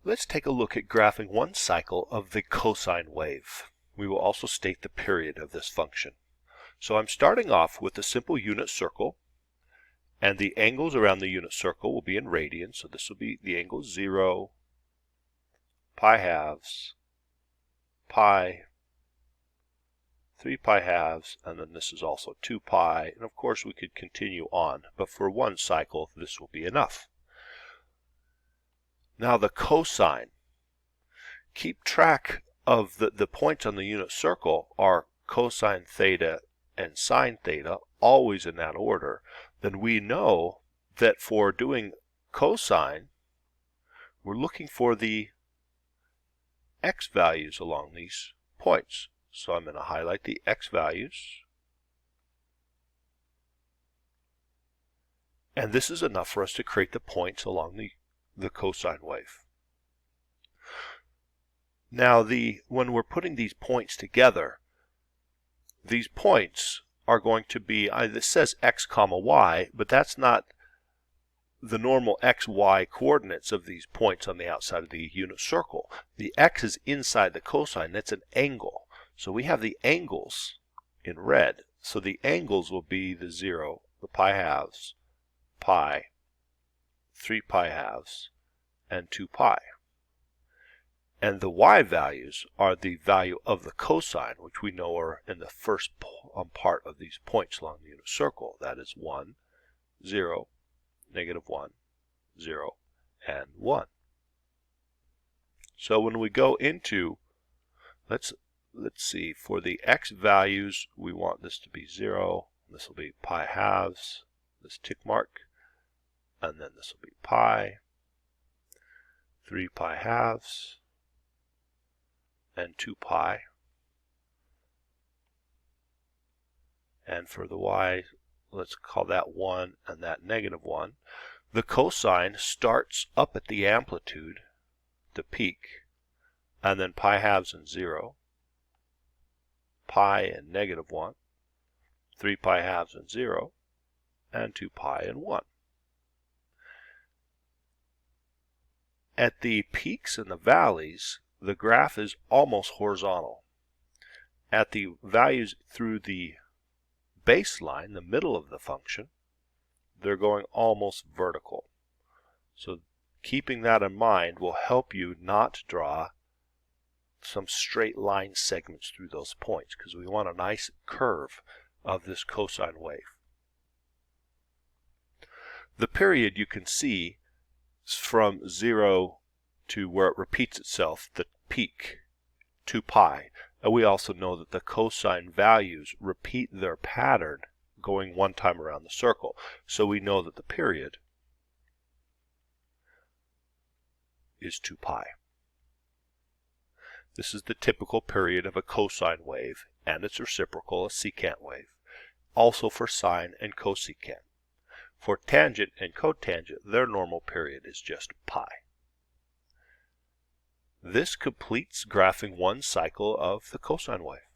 Let's take a look at graphing one cycle of the cosine wave. We will also state the period of this function. So I'm starting off with a simple unit circle, and the angles around the unit circle will be in radians. So this will be the angle 0, pi halves, pi, 3 pi halves, and then this is also 2 pi. And of course we could continue on, but for one cycle this will be enough. Now the cosine. Keep track of the points on the unit circle are cosine theta and sine theta, always in that order. Then we know that for doing cosine, we're looking for the x values along these points. So I'm going to highlight the x values. And this is enough for us to create the points along the cosine wave. Now when we're putting these points together, these points are going to be, this says x comma y, but that's not the normal x, y coordinates of these points on the outside of the unit circle. The x is inside the cosine, that's an angle. So we have the angles in red. So the angles will be the 0, the pi halves, pi, 3 pi halves, and 2 pi. And the y values are the value of the cosine, which we know are in the first part of these points along the unit circle. That is 1, 0, -1, 0, and 1. So when we go into, let's see, for the x values, we want this to be 0. This will be pi halves, this tick mark, and then this will be pi, 3 pi halves, and 2 pi. And for the y, let's call that 1 and that -1. The cosine starts up at the amplitude, the peak, and then pi halves and 0, pi and -1, 3 pi halves and 0, and 2 pi and 1. At the peaks and the valleys, the graph is almost horizontal. At the values through the baseline, the middle of the function, they're going almost vertical. So keeping that in mind will help you not draw some straight line segments through those points, because we want a nice curve of this cosine wave. The period you can see is from 0 to where it repeats itself, the peak, 2 pi. And we also know that the cosine values repeat their pattern going one time around the circle. So we know that the period is 2 pi. This is the typical period of a cosine wave and its reciprocal, a secant wave. Also for sine and cosecant. For tangent and cotangent, their normal period is just pi. This completes graphing one cycle of the cosine wave.